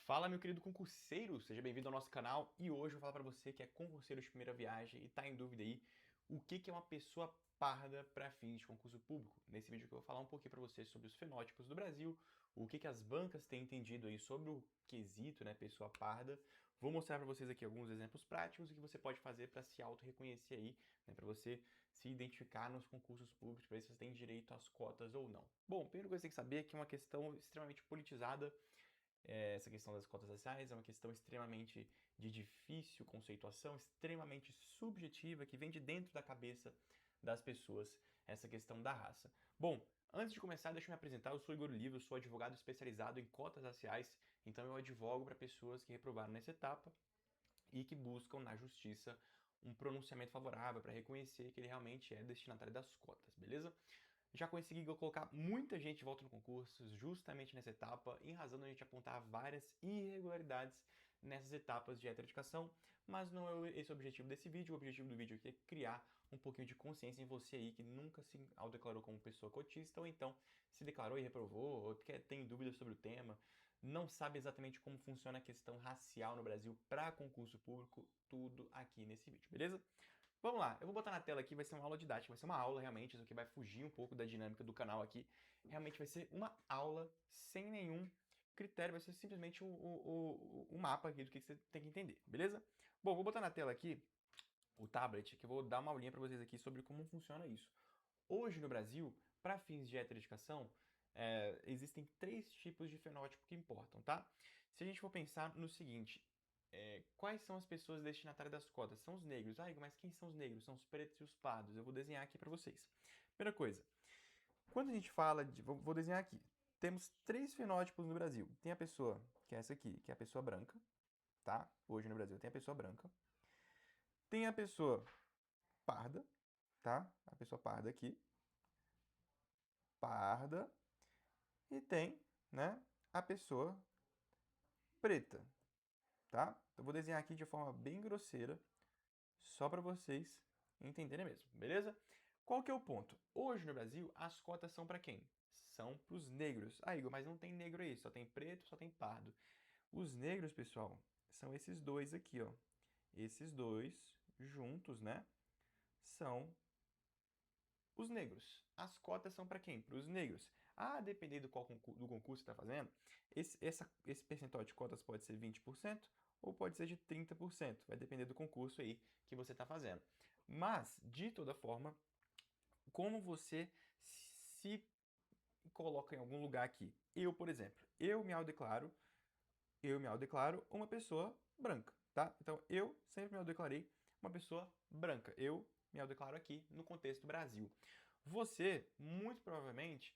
Fala, meu querido concurseiro, seja bem-vindo ao nosso canal e hoje eu vou falar para você que é concurseiro de primeira viagem e está em dúvida aí o que é uma pessoa parda para fins de concurso público. Nesse vídeo que eu vou falar um pouquinho para você sobre os fenótipos do Brasil, o que as bancas têm entendido aí sobre o quesito, né, pessoa parda. Vou mostrar para vocês aqui alguns exemplos práticos e que você pode fazer para se auto-reconhecer aí, né, para você se identificar nos concursos públicos, para ver se você tem direito às cotas ou não. Bom, a primeira coisa que você tem que saber é que é uma questão extremamente politizada. Essa questão das cotas raciais é uma questão extremamente de difícil conceituação, extremamente subjetiva, que vem de dentro da cabeça das pessoas, essa questão da raça. Bom, antes de começar, deixa eu me apresentar. Eu sou Igor Oliva, eu sou advogado especializado em cotas raciais, então eu advogo para pessoas que reprovaram nessa etapa e que buscam na justiça um pronunciamento favorável para reconhecer que ele realmente é destinatário das cotas, beleza? Já consegui colocar muita gente de volta no concurso justamente nessa etapa, em razão de a gente apontar várias irregularidades nessas etapas de heteroeducação, mas não é esse o objetivo desse vídeo. O objetivo do vídeo aqui é criar um pouquinho de consciência em você aí que nunca se autodeclarou como pessoa cotista, ou então se declarou e reprovou, ou tem dúvidas sobre o tema, não sabe exatamente como funciona a questão racial no Brasil para concurso público, tudo aqui nesse vídeo, beleza? Vamos lá, eu vou botar na tela aqui, vai ser uma aula didática, vai ser uma aula realmente, isso aqui vai fugir um pouco da dinâmica do canal aqui. Realmente vai ser uma aula sem nenhum critério, vai ser simplesmente o mapa aqui do que você tem que entender, beleza? Bom, vou botar na tela aqui o tablet, que eu vou dar uma aulinha para vocês aqui sobre como funciona isso. Hoje no Brasil, para fins de heteroeducação, existem três tipos de fenótipo que importam, tá? Se a gente for pensar no seguinte, quais são as pessoas destinatárias das cotas? São os negros. Ah, Igor, mas quem são os negros? São os pretos e os pardos. Eu vou desenhar aqui para vocês. Primeira coisa, quando a gente fala de... Vou desenhar aqui. Temos três fenótipos no Brasil. Tem a pessoa, que é essa aqui, que é a pessoa branca, tá? Hoje no Brasil tem a pessoa branca. Tem a pessoa parda, tá? A pessoa parda aqui. Parda. E tem, né, a pessoa preta, tá? Então, eu vou desenhar aqui de forma bem grosseira, só para vocês entenderem mesmo, beleza? Qual que é o ponto? Hoje no Brasil, as cotas são para quem? São para os negros. Ah, Igor, mas não tem negro aí, só tem preto, só tem pardo. Os negros, pessoal, são esses dois aqui, ó. Esses dois juntos, né, são os negros. As cotas são para quem? Para os negros. Ah, depender do do concurso que está fazendo, esse percentual de cotas pode ser 20% ou pode ser de 30%. Vai depender do concurso aí que você está fazendo. Mas, de toda forma, como você se coloca em algum lugar aqui? Eu, por exemplo, eu me autodeclaro uma pessoa branca, tá? Então, eu sempre me autodeclarei uma pessoa branca. Eu me autodeclaro aqui no contexto Brasil. Você, muito provavelmente,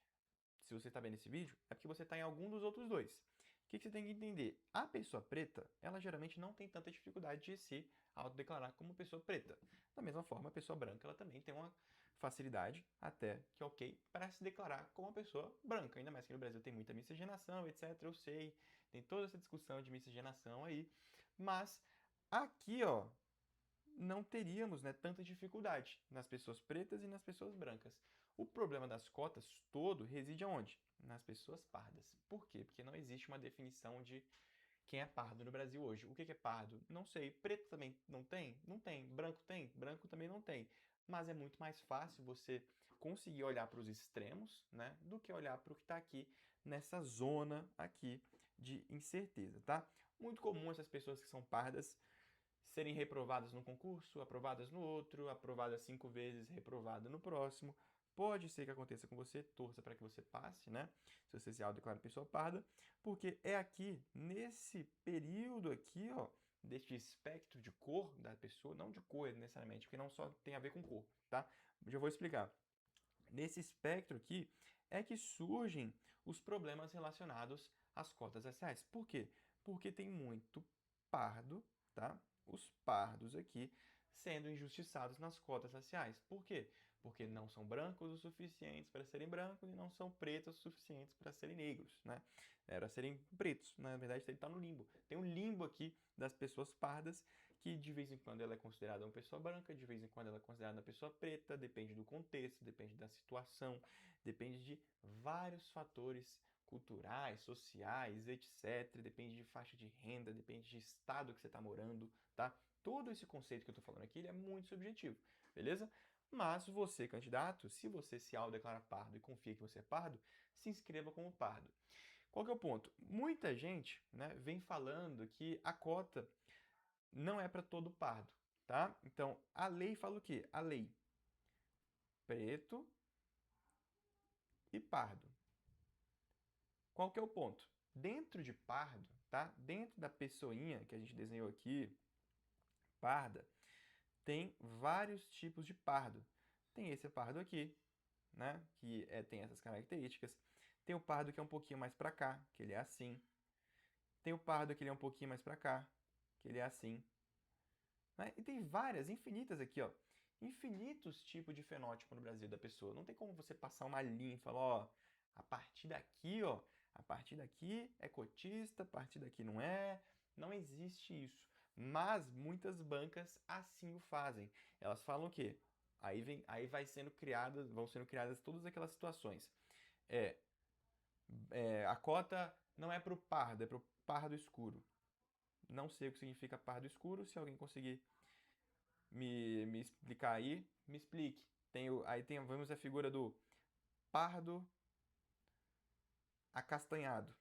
se você está vendo esse vídeo, é porque você está em algum dos outros dois. O que você tem que entender? A pessoa preta, ela geralmente não tem tanta dificuldade de se autodeclarar como pessoa preta. Da mesma forma, a pessoa branca, ela também tem uma facilidade, até que ok, para se declarar como uma pessoa branca. Ainda mais que no Brasil tem muita miscigenação, etc. Eu sei, tem toda essa discussão de miscigenação aí. Mas aqui, ó, não teríamos, né, tanta dificuldade nas pessoas pretas e nas pessoas brancas. O problema das cotas todo reside aonde? Nas pessoas pardas. Por quê? Porque não existe uma definição de quem é pardo no Brasil hoje. O que é pardo? Não sei. Preto também não tem? Não tem. Branco tem? Branco também não tem. Mas é muito mais fácil você conseguir olhar para os extremos, né, do que olhar para o que está aqui nessa zona aqui de incerteza, tá? Muito comum essas pessoas que são pardas serem reprovadas num concurso, aprovadas no outro, aprovadas 5 vezes, reprovada no próximo. Pode ser que aconteça com você, torça para que você passe, né? Se você se autodeclara pessoa parda, porque é aqui, nesse período aqui, ó, deste espectro de cor da pessoa, não de cor necessariamente, porque não só tem a ver com cor, tá? Já vou explicar. Nesse espectro aqui é que surgem os problemas relacionados às cotas raciais. Por quê? Porque tem muito pardo, tá? Os pardos aqui sendo injustiçados nas cotas raciais. Por quê? Porque não são brancos o suficientes para serem brancos e não são pretos o suficientes para serem negros, né? Para serem pretos. Na verdade, ele está no limbo. Tem um limbo aqui das pessoas pardas que de vez em quando ela é considerada uma pessoa branca, de vez em quando ela é considerada uma pessoa preta, depende do contexto, depende da situação, depende de vários fatores culturais, sociais, etc. Depende de faixa de renda, depende de estado que você está morando, tá? Todo esse conceito que eu estou falando aqui, ele é muito subjetivo, beleza? Mas você, candidato, se você se autodeclara pardo e confia que você é pardo, se inscreva como pardo. Qual que é o ponto? Muita gente, né, vem falando que a cota não é para todo pardo, tá? Então, a lei fala o quê? A lei preto e pardo. Qual que é o ponto? Dentro de pardo, tá? Dentro da pessoinha que a gente desenhou aqui, parda, tem vários tipos de pardo. Tem esse pardo aqui, né? Tem essas características. Tem o pardo que é um pouquinho mais para cá, que ele é assim. Tem o pardo que ele é um pouquinho mais para cá, que ele é assim. Né? E tem várias, infinitas aqui, ó. Infinitos tipos de fenótipo no Brasil da pessoa. Não tem como você passar uma linha e falar, ó, a partir daqui, ó, a partir daqui é cotista, a partir daqui não é. Não existe isso. Mas muitas bancas assim o fazem. Elas falam o quê? Aí vão sendo criadas todas aquelas situações. É, a cota não é para o pardo, é para o pardo escuro. Não sei o que significa pardo escuro. Se alguém conseguir me explicar aí, me explique. Vemos a figura do pardo acastanhado.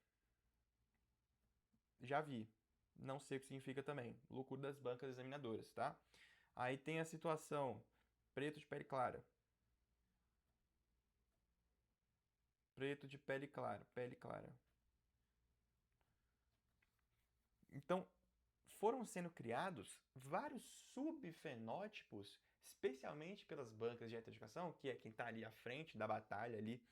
Já vi. Não sei o que significa também. Loucura das bancas examinadoras, tá? Aí tem a situação preto de pele clara. Preto de pele clara, pele clara. Então, foram sendo criados vários subfenótipos, especialmente pelas bancas de heteroeducação, que é quem está ali à frente da batalha ali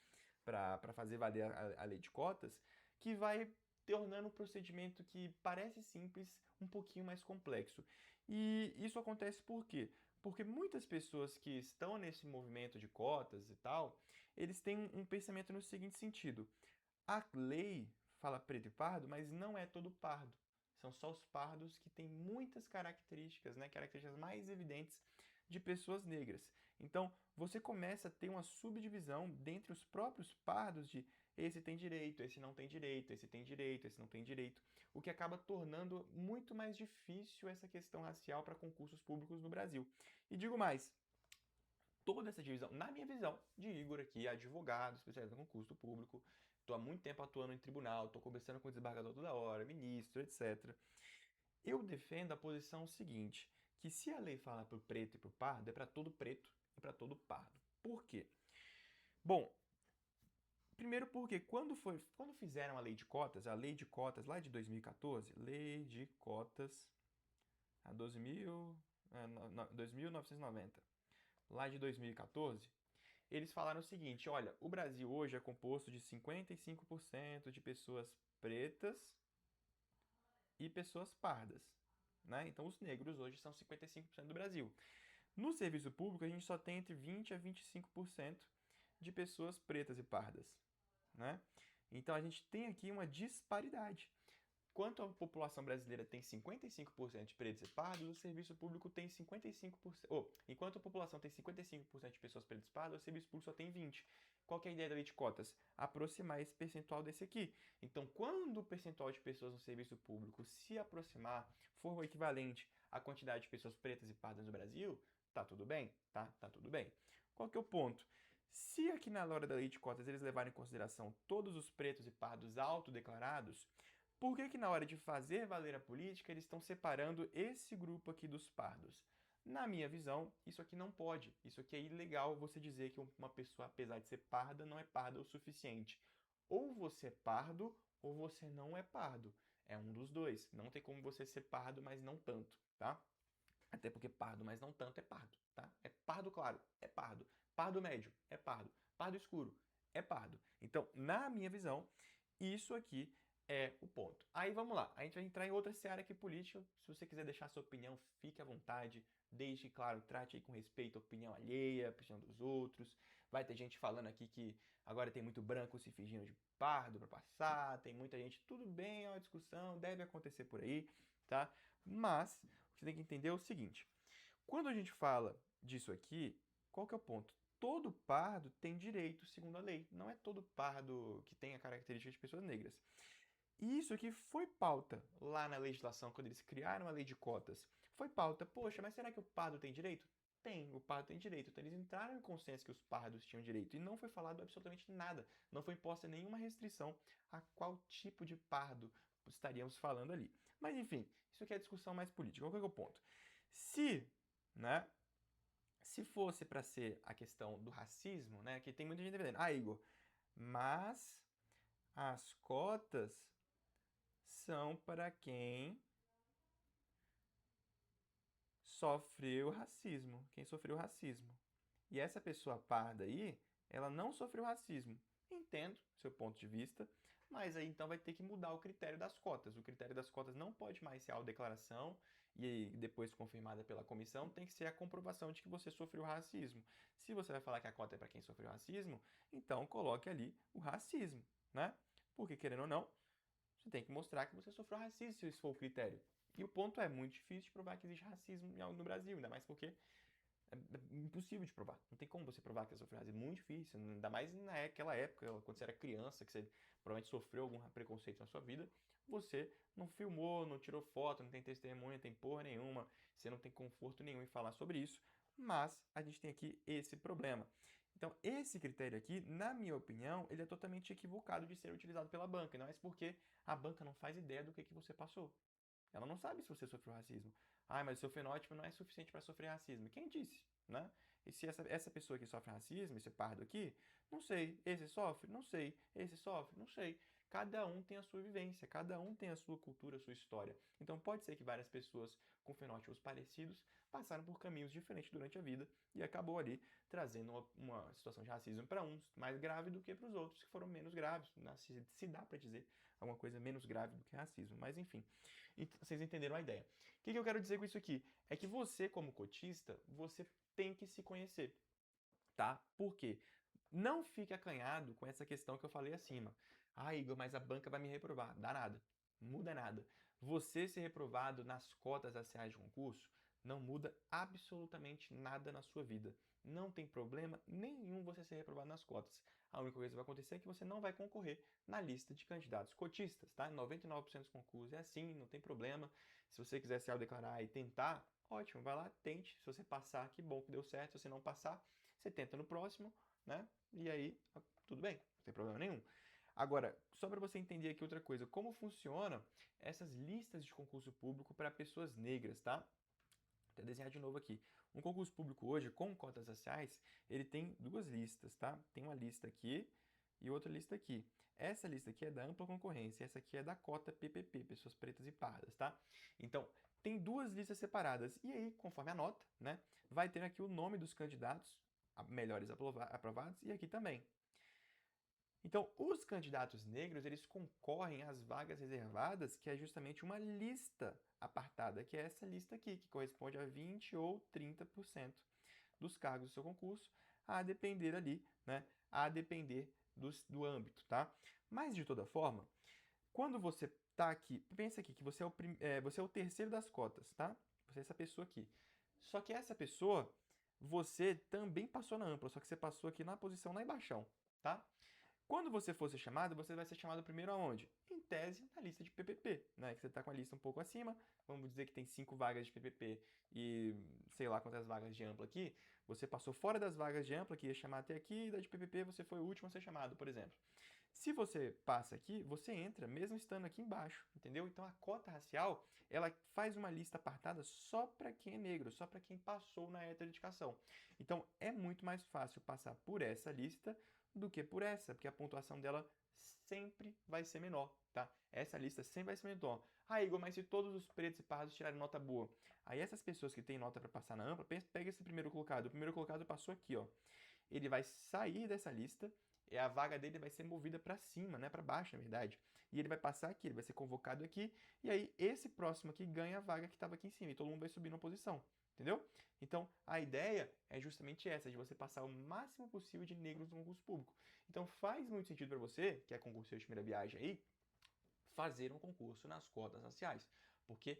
para fazer valer a lei de cotas, que vai tornando um procedimento que parece simples um pouquinho mais complexo. E isso acontece por quê? Porque muitas pessoas que estão nesse movimento de cotas e tal, eles têm um pensamento no seguinte sentido: a lei fala preto e pardo, mas não é todo pardo. São só os pardos que têm muitas características, né? Características mais evidentes de pessoas negras. Então, você começa a ter uma subdivisão dentre os próprios pardos de esse tem direito, esse não tem direito, esse tem direito, esse não tem direito, o que acaba tornando muito mais difícil essa questão racial para concursos públicos no Brasil. E digo mais, toda essa divisão, na minha visão, de Igor aqui, advogado, especialista em concurso público, estou há muito tempo atuando em tribunal, estou conversando com o desembargador toda hora, ministro, etc. Eu defendo a posição seguinte, que se a lei fala para o preto e para o pardo, é para todo preto e para todo pardo. Por quê? Bom, primeiro porque quando fizeram a lei de cotas lá de 2014, lei de cotas a 2990, lá de 2014, eles falaram o seguinte: olha, o Brasil hoje é composto de 55% de pessoas pretas e pessoas pardas, né? Então os negros hoje são 55% do Brasil. No serviço público, a gente só tem entre 20 a 25% de pessoas pretas e pardas, né? Então a gente tem aqui uma disparidade. Enquanto a população brasileira tem 55% de pretos e pardos, o serviço público tem 55%. Enquanto a população tem 55% de pessoas pretas e pardas, o serviço público só tem 20%. Qual que é a ideia da lei de cotas? Aproximar esse percentual desse aqui. Então, quando o percentual de pessoas no serviço público se aproximar, for o equivalente à quantidade de pessoas pretas e pardas no Brasil, tá tudo bem? Tá tudo bem. Qual que é o ponto? Se aqui na hora da lei de cotas eles levarem em consideração todos os pretos e pardos autodeclarados, por que na hora de fazer valer a política eles estão separando esse grupo aqui dos pardos? Na minha visão, isso aqui não pode. Isso aqui é ilegal você dizer que uma pessoa, apesar de ser parda, não é parda o suficiente. Ou você é pardo, ou você não é pardo. É um dos dois. Não tem como você ser pardo, mas não tanto, tá? Até porque pardo, mas não tanto, é pardo, tá? É pardo claro, é pardo. Pardo médio, é pardo. Pardo escuro, é pardo. Então, na minha visão, isso aqui é o ponto. Aí vamos lá, a gente vai entrar em outra seara aqui política. Se você quiser deixar sua opinião, fique à vontade. Deixe, claro, trate aí com respeito a opinião alheia, a opinião dos outros. Vai ter gente falando aqui que agora tem muito branco se fingindo de pardo para passar. Tem muita gente, tudo bem, é uma discussão, deve acontecer por aí, tá? Mas o que você tem que entender é o seguinte: quando a gente fala disso aqui, qual que é o ponto? todo pardo tem direito, segundo a lei. Não é todo pardo que tem a característica de pessoas negras. E isso aqui foi pauta lá na legislação, quando eles criaram a lei de cotas. Foi pauta, poxa, mas será que o pardo tem direito? Tem, o pardo tem direito. Então eles entraram em consenso que os pardos tinham direito. E não foi falado absolutamente nada. Não foi imposta nenhuma restrição a qual tipo de pardo estaríamos falando ali. Mas enfim, isso aqui é discussão mais política. Qual que é o ponto? Se, né, se fosse para ser a questão do racismo, né, que tem muita gente defendendo. Ah, Igor, mas as cotas são para quem sofreu racismo, quem sofreu racismo. E essa pessoa parda aí, ela não sofreu racismo. Entendo seu ponto de vista, mas aí então vai ter que mudar o critério das cotas. O critério das cotas não pode mais ser a autodeclaração e depois confirmada pela comissão, tem que ser a comprovação de que você sofreu racismo. Se você vai falar que a cota é para quem sofreu racismo, então coloque ali o racismo, né? Porque querendo ou não, você tem que mostrar que você sofreu racismo se esse for o critério. E o ponto é muito difícil de provar que existe racismo no Brasil, ainda mais porque é impossível de provar. Não tem como você provar que você sofreu racismo. Muito difícil. Ainda mais naquela época, quando você era criança, que você provavelmente sofreu algum preconceito na sua vida. Você não filmou, não tirou foto, não tem testemunha, não tem porra nenhuma. Você não tem conforto nenhum em falar sobre isso. Mas a gente tem aqui esse problema. Então, esse critério aqui, na minha opinião, ele é totalmente equivocado de ser utilizado pela banca. Não é porque a banca não faz ideia do que você passou. Ela não sabe se você sofreu racismo. Ah, mas o seu fenótipo não é suficiente para sofrer racismo. Quem disse, né? E se essa pessoa que sofre racismo, esse pardo aqui, não sei. Esse sofre? Não sei. Esse sofre? Não sei. Cada um tem a sua vivência, cada um tem a sua cultura, a sua história. Então pode ser que várias pessoas com fenótipos parecidos passaram por caminhos diferentes durante a vida e acabou ali trazendo uma situação de racismo para uns mais grave do que para os outros que foram menos graves. Se dá para dizer alguma coisa menos grave do que racismo. Mas enfim, vocês entenderam a ideia. O que eu quero dizer com isso aqui? É que você, como cotista, você tem que se conhecer, tá? Por quê? Não fique acanhado com essa questão que eu falei acima. Ah, Igor, mas a banca vai me reprovar. Dá nada. Muda nada. Você ser reprovado nas cotas raciais de concurso não muda absolutamente nada na sua vida. Não tem problema nenhum você ser reprovado nas cotas. A única coisa que vai acontecer é que você não vai concorrer na lista de candidatos cotistas, tá? 99% dos concursos é assim, não tem problema. Se você quiser se autodeclarar e tentar, ótimo, vai lá, tente. Se você passar, que bom que deu certo. Se você não passar, você tenta no próximo, né? E aí, tudo bem, não tem problema nenhum. Agora, só para você entender aqui outra coisa, como funciona essas listas de concurso público para pessoas negras, tá? Vou até desenhar de novo aqui. Um concurso público hoje, com cotas raciais, ele tem duas listas, tá? Tem uma lista aqui e outra lista aqui. Essa lista aqui é da ampla concorrência, essa aqui é da cota PPP, pessoas pretas e pardas, tá? Então, tem duas listas separadas. E aí, conforme a nota, né, vai ter aqui o nome dos candidatos melhores aprovados e aqui também. Então, os candidatos negros, eles concorrem às vagas reservadas, que é justamente uma lista apartada, que é essa lista aqui, que corresponde a 20 ou 30% dos cargos do seu concurso, a depender ali, né, a depender do âmbito, tá? Mas, de toda forma, quando você tá aqui, pensa aqui que você é o terceiro das cotas, tá? Você é essa pessoa aqui. Só que essa pessoa, você também passou na ampla, só que você passou aqui na posição lá embaixo, tá? Quando você for ser chamado, você vai ser chamado primeiro aonde? Em tese, na lista de PPP, né? Que você está com a lista um pouco acima, vamos dizer que tem 5 vagas de PPP e sei lá quantas vagas de ampla aqui, você passou fora das vagas de ampla, que ia chamar até aqui, e da de PPP você foi o último a ser chamado, por exemplo. Se você passa aqui, você entra, mesmo estando aqui embaixo, entendeu? Então a cota racial, ela faz uma lista apartada só para quem é negro, só para quem passou na heteroindicação. Então é muito mais fácil passar por essa lista do que por essa, porque a pontuação dela sempre vai ser menor, tá? Essa lista sempre vai ser menor. Ah, Igor, mas se todos os pretos e pardos tirarem nota boa, aí essas pessoas que têm nota para passar na ampla, pega esse primeiro colocado. O primeiro colocado passou aqui, ó. Ele vai sair dessa lista e a vaga dele vai ser movida para cima, né, para baixo, na verdade. E ele vai passar aqui, ele vai ser convocado aqui, e aí esse próximo aqui ganha a vaga que estava aqui em cima, e todo mundo vai subir numa posição, entendeu? Então, a ideia é justamente essa, de você passar o máximo possível de negros no concurso público. Então, faz muito sentido para você, que é concurseiro de primeira viagem aí, fazer um concurso nas cotas raciais, porque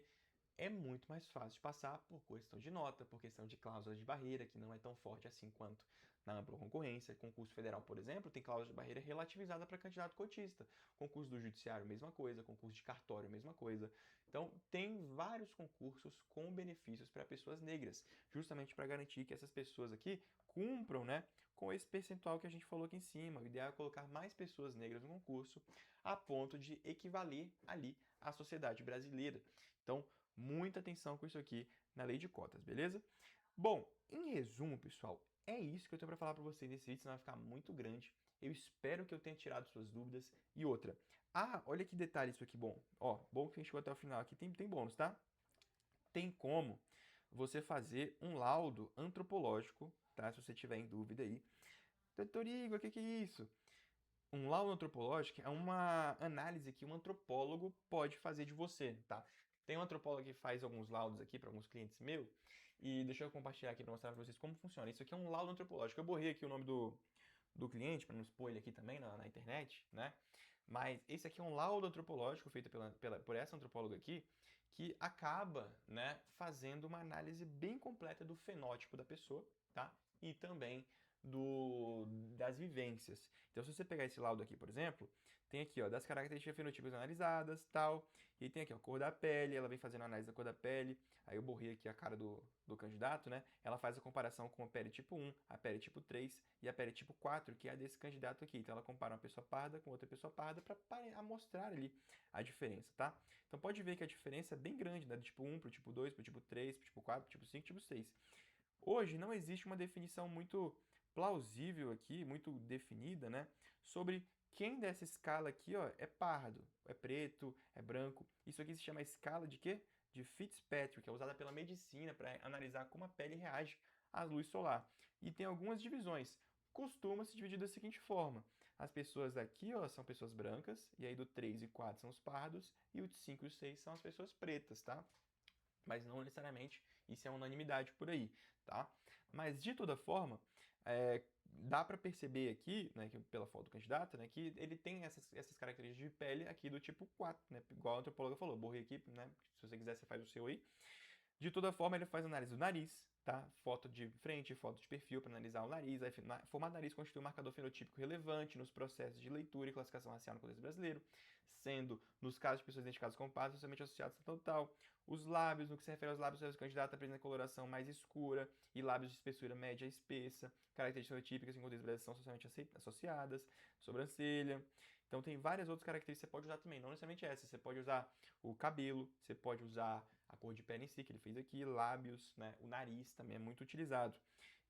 é muito mais fácil de passar por questão de nota, por questão de cláusula de barreira, que não é tão forte assim quanto na ampla concorrência. Concurso federal, por exemplo, tem cláusula de barreira relativizada para candidato cotista. Concurso do judiciário, mesma coisa. Concurso de cartório, mesma coisa. Então, tem vários concursos com benefícios para pessoas negras, justamente para garantir que essas pessoas aqui cumpram, né, com esse percentual que a gente falou aqui em cima. O ideal é colocar mais pessoas negras no concurso a ponto de equivaler ali à sociedade brasileira. Então, muita atenção com isso aqui na lei de cotas, beleza? Bom, em resumo, pessoal, é isso que eu tenho para falar para vocês nesse vídeo, senão vai ficar muito grande. Eu espero que eu tenha tirado suas dúvidas. E outra, olha que detalhe isso aqui bom. Ó, bom que a gente chegou até o final aqui, tem bônus, tá? Tem como você fazer um laudo antropológico, tá? Se você tiver em dúvida aí. Doutor Igor, o que é isso? Um laudo antropológico é uma análise que um antropólogo pode fazer de você, tá? Tem um antropólogo que faz alguns laudos aqui para alguns clientes meus, e deixa eu compartilhar aqui para mostrar para vocês como funciona. Isso aqui é um laudo antropológico. Eu borrei aqui o nome do cliente, para não expor ele aqui também na internet, né? Mas esse aqui é um laudo antropológico feito por essa antropóloga aqui, que acaba, né, fazendo uma análise bem completa do fenótipo da pessoa, tá? E também das vivências. Então, se você pegar esse laudo aqui, por exemplo, tem aqui, ó, das características fenotípicas analisadas, tal, e tem aqui, ó, cor da pele, ela vem fazendo a análise da cor da pele, aí eu borrei aqui a cara do candidato, né? Ela faz a comparação com a pele tipo 1, a pele tipo 3 e a pele tipo 4, que é a desse candidato aqui. Então, ela compara uma pessoa parda com outra pessoa parda para mostrar ali a diferença, tá? Então, pode ver que a diferença é bem grande, né? Do tipo 1 pro tipo 2, pro tipo 3, pro tipo 4, pro tipo 5, pro tipo 6. Hoje não existe uma definição muito plausível aqui, muito definida, né, sobre quem dessa escala aqui, ó, é pardo, é preto, é branco. Isso aqui se chama escala de quê? De Fitzpatrick, que é usada pela medicina para analisar como a pele reage à luz solar. E tem algumas divisões. Costuma se dividir da seguinte forma: as pessoas aqui, ó, são pessoas brancas, e aí do 3 e 4 são os pardos, e o 5 e o 6 são as pessoas pretas, tá? Mas não necessariamente isso é unanimidade por aí, tá? Mas de toda forma, dá para perceber aqui, né, que pela foto do candidato, né, que ele tem essas características de pele aqui do tipo 4, né, igual a antropóloga falou, borrei aqui, né, se você quiser você faz o seu aí. De toda forma, ele faz análise do nariz, tá? Foto de frente, foto de perfil para analisar o nariz. Aí, formato do nariz constitui um marcador fenotípico relevante nos processos de leitura e classificação racial no contexto brasileiro, sendo, nos casos de pessoas identificadas como pardas, socialmente associadas a total. Os lábios, no que se refere aos lábios, o candidato apresenta coloração mais escura e lábios de espessura média espessa, características fenotípicas em contexto brasileiro são socialmente associadas, sobrancelha. Então tem várias outras características que você pode usar também, não necessariamente essa. Você pode usar o cabelo, você pode usar a cor de pele em si, que ele fez aqui, lábios, né? O nariz também é muito utilizado.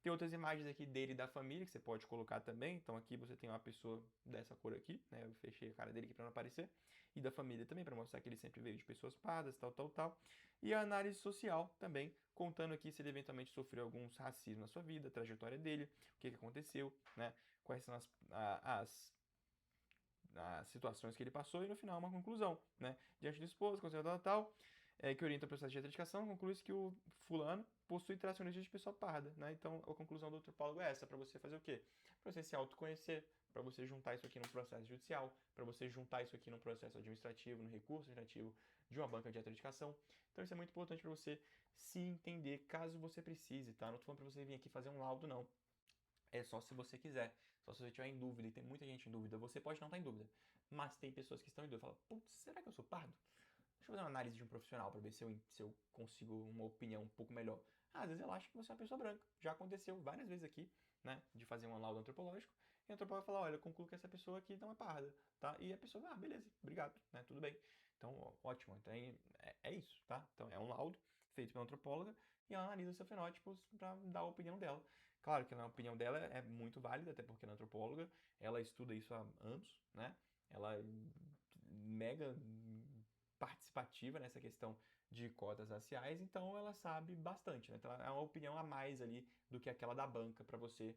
Tem outras imagens aqui dele e da família que você pode colocar também. Então aqui você tem uma pessoa dessa cor aqui, né? Eu fechei a cara dele aqui para não aparecer. E da família também, para mostrar que ele sempre veio de pessoas pardas, tal, tal, tal. E a análise social também, contando aqui se ele eventualmente sofreu alguns racismo na sua vida, a trajetória dele, o que aconteceu, né? Quais são as situações que ele passou e no final uma conclusão, né? Diante do exposto, considerado tal, que orienta o processo de identificação, conclui-se que o fulano possui tracionismo de pessoa parda, né? Então a conclusão do antropólogo é essa, para você fazer o quê? Para você se autoconhecer, para você juntar isso aqui num processo judicial, para você juntar isso aqui num processo administrativo, no recurso administrativo de uma banca de heteroedificação. Então isso é muito importante para você se entender caso você precise, tá? Não tô falando para você vir aqui fazer um laudo, não. É só se você quiser, só se você estiver em dúvida, e tem muita gente em dúvida. Você pode não estar em dúvida, mas tem pessoas que estão em dúvida. Fala, putz, será que eu sou pardo? Deixa eu fazer uma análise de um profissional para ver se eu consigo uma opinião um pouco melhor. Às vezes ela acha que você é uma pessoa branca. Já aconteceu várias vezes aqui, né, de fazer um laudo antropológico, e o antropólogo fala, olha, eu concluo que essa pessoa aqui não é parda, tá? E a pessoa, beleza, obrigado, né, tudo bem. Então, ótimo, então é isso, tá? Então é um laudo feito pela antropóloga e ela analisa seus fenótipos para dar a opinião dela. Claro que a opinião dela é muito válida, até porque ela é antropóloga, ela estuda isso há anos, né? Ela é mega participativa nessa questão de cotas raciais, então ela sabe bastante, né? Então é uma opinião a mais ali do que aquela da banca para você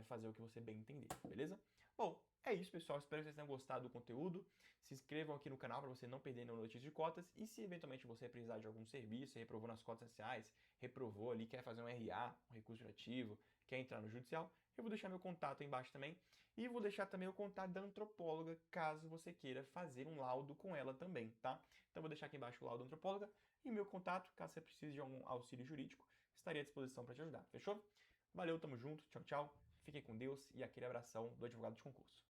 fazer o que você bem entender, beleza? Bom, É isso, pessoal. Espero que vocês tenham gostado do conteúdo. Se inscrevam aqui no canal para você não perder nenhuma notícia de cotas. E se eventualmente você precisar de algum serviço, você reprovou nas cotas raciais, reprovou ali, quer fazer um RA, um recurso ativo, quer entrar no judicial, eu vou deixar meu contato aí embaixo também. E vou deixar também o contato da antropóloga, caso você queira fazer um laudo com ela também, tá? Então vou deixar aqui embaixo o laudo da antropóloga e o meu contato, caso você precise de algum auxílio jurídico, estarei à disposição para te ajudar. Fechou? Valeu, tamo junto. Tchau, tchau. Fiquem com Deus e aquele abração do advogado de concurso.